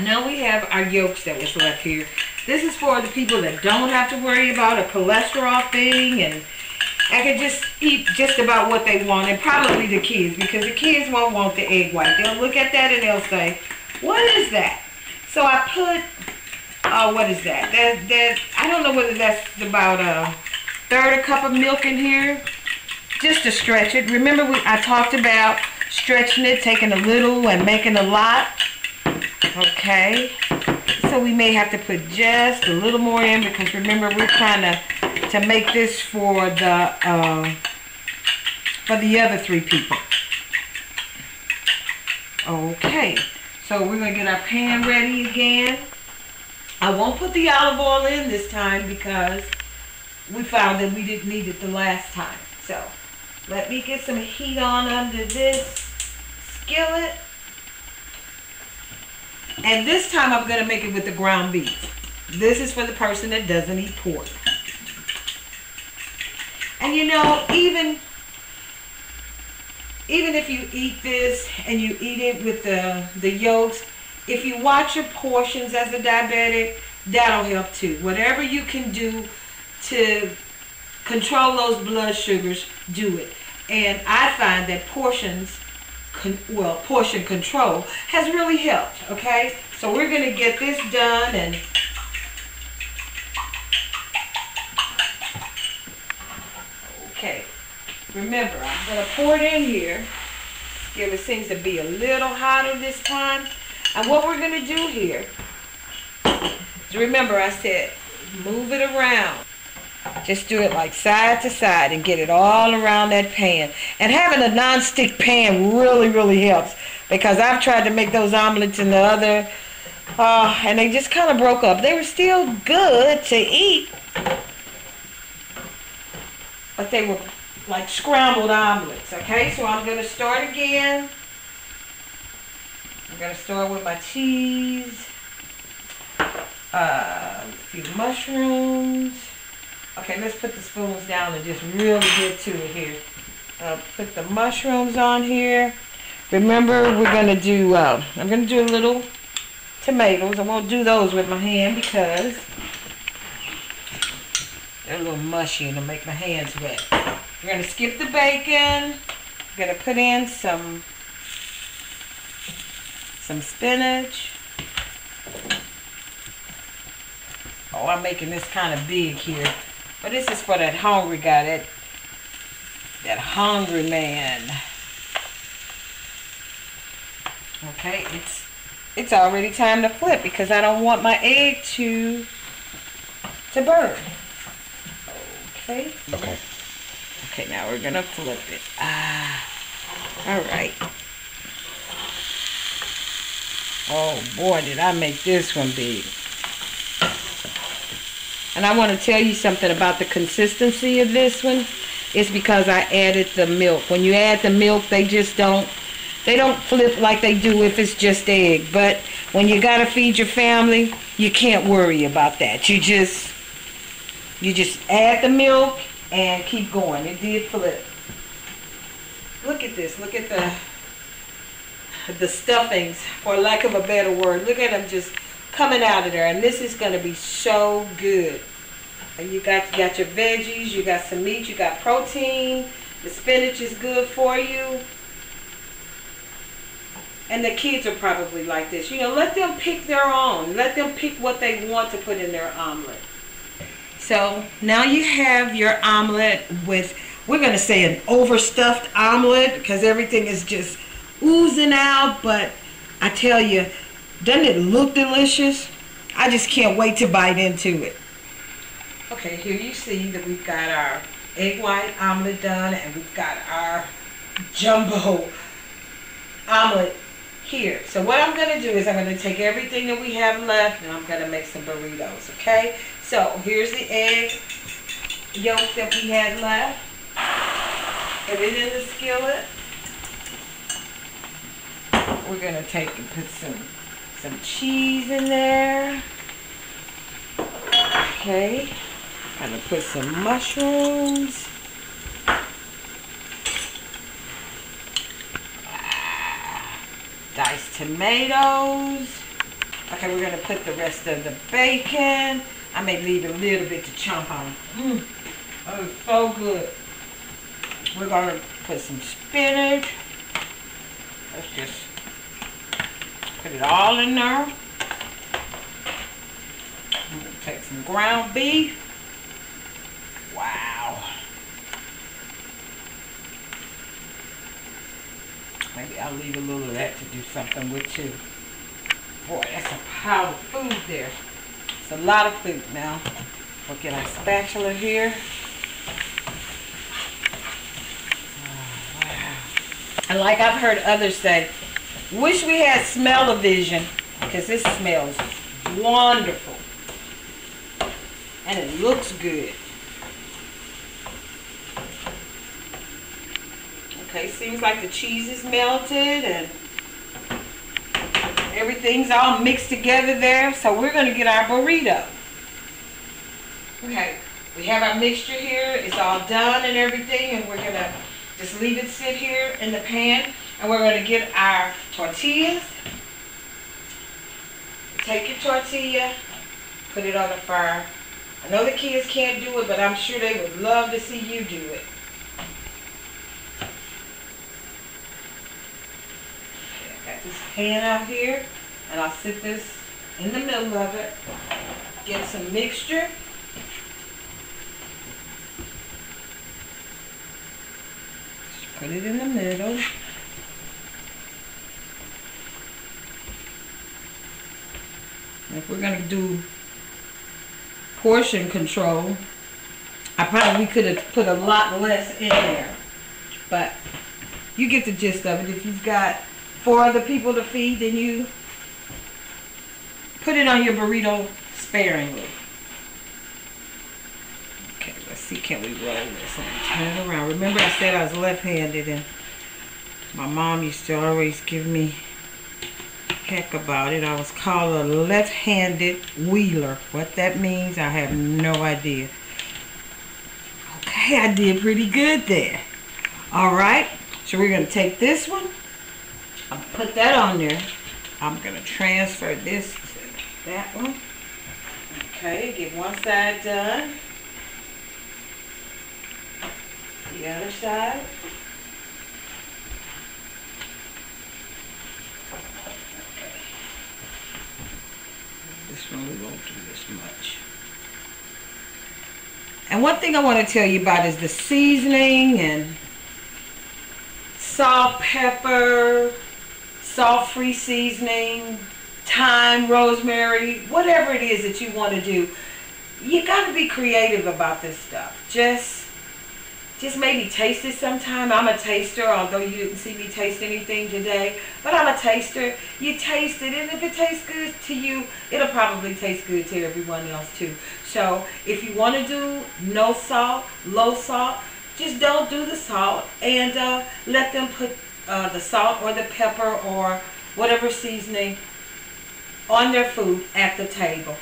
Now we have our yolks that was left here. This is for the people that don't have to worry about a cholesterol thing, and I can just eat just about what they want, and probably the kids, because the kids won't want the egg white. They'll look at that and they'll say, what is that? So I put, what is that? I don't know whether that's about a third a cup of milk in here, just to stretch it. Remember I talked about stretching it, taking a little and making a lot. Okay, so we may have to put just a little more in, because remember we're trying to make this for the other 3 people. Okay, so we're gonna get our pan ready again. I won't put the olive oil in this time because we found that we didn't need it the last time. So let me get some heat on under this skillet. And this time I'm going to make it with the ground beef. This is for the person that doesn't eat pork. And you know, even if you eat this and you eat it with the yolks, if you watch your portions as a diabetic, that'll help too. Whatever you can do to control those blood sugars, do it. And I find that portion control has really helped. Okay, so we're going to get this done, and okay, remember I'm going to pour it in here. It seems to be a little hotter this time. And what we're going to do here is, remember I said move it around. Just do it like side to side and get it all around that pan. And having a non-stick pan really helps, because I've tried to make those omelets in the other, and they just kind of broke up. They were still good to eat, but they were like scrambled omelets. Okay, so I'm going to start again. I'm going to start with my cheese, a few mushrooms. Okay, let's put the spoons down and just really get to it here. Put the mushrooms on here. Remember, we're going to do, I'm going to do a little tomatoes. I won't do those with my hand because they're a little mushy and it'll make my hands wet. We're going to skip the bacon. We're going to put in some spinach. Oh, I'm making this kind of big here. But this is for that hungry guy, that hungry man. Okay, it's already time to flip, because I don't want my egg to burn. Okay. Okay, now we're gonna flip it. All right. Oh boy, did I make this one big. And I want to tell you something about the consistency of this one. It's because I added the milk. When you add the milk, they don't flip like they do if it's just egg. But when you got to feed your family, you can't worry about that. You just add the milk and keep going. It did flip. Look at this. Look at the stuffings, for lack of a better word. Look at them just coming out of there, and this is going to be so good. And you got your veggies, you got some meat, you got protein. The spinach is good for you, and the kids are probably like this. You know, let them pick their own. Let them pick what they want to put in their omelet. So now you have your omelet with, we're going to say, an overstuffed omelet, because everything is just oozing out. But I tell you, doesn't it look delicious? I just can't wait to bite into it. Okay, here you see that we've got our egg white omelet done, and we've got our jumbo omelet here. So what I'm going to do is I'm going to take everything that we have left, and I'm going to make some burritos, okay? So here's the egg yolk that we had left. Put it in the skillet. We're going to take and put some cheese in there. Okay. I'm going to put some mushrooms. diced tomatoes. Okay, we're going to put the rest of the bacon. I may leave a little bit to chomp on. That is so good. We're going to put some spinach. Let's just put it all in there. I'm going to take some ground beef. Wow. Maybe I'll leave a little of that to do something with too. Boy, that's a pile of food there. It's a lot of food now. We'll get our spatula here. Oh, wow. And like I've heard others say, wish we had smell-o-vision, because this smells wonderful. And it looks good. Okay, seems like the cheese is melted and everything's all mixed together there. So we're going to get our burrito. Okay, we have our mixture here. It's all done and everything, and we're going to just leave it sit here in the pan. And we're going to get our tortillas. Take your tortilla, put it on the fire. I know the kids can't do it, but I'm sure they would love to see you do it. This pan out here, and I'll sit this in the middle of it, get some mixture. Just put it in the middle. And if we're going to do portion control, I probably could have put a lot less in there, but you get the gist of it. If you've got 4 other people to feed, then you put it on your burrito sparingly. Okay, let's see, can we roll this and turn it around? Remember I said I was left-handed, and my mom used to always give me heck about it. I was called a left-handed wheeler. What that means, I have no idea. Okay, I did pretty good there. Alright, so we're going to take this one. I'll put that on there. I'm going to transfer this to that one. Okay, get one side done. The other side. Okay. This one we won't do this much. And one thing I want to tell you about is the seasoning and salt, pepper, salt-free seasoning, thyme, rosemary, whatever it is that you want to do. You got to be creative about this stuff. Just maybe taste it sometime. I'm a taster, although you didn't see me taste anything today. But I'm a taster. You taste it, and if it tastes good to you, it'll probably taste good to everyone else too. So if you want to do no salt, low salt, just don't do the salt, and let them put the salt or the pepper or whatever seasoning on their food at the table.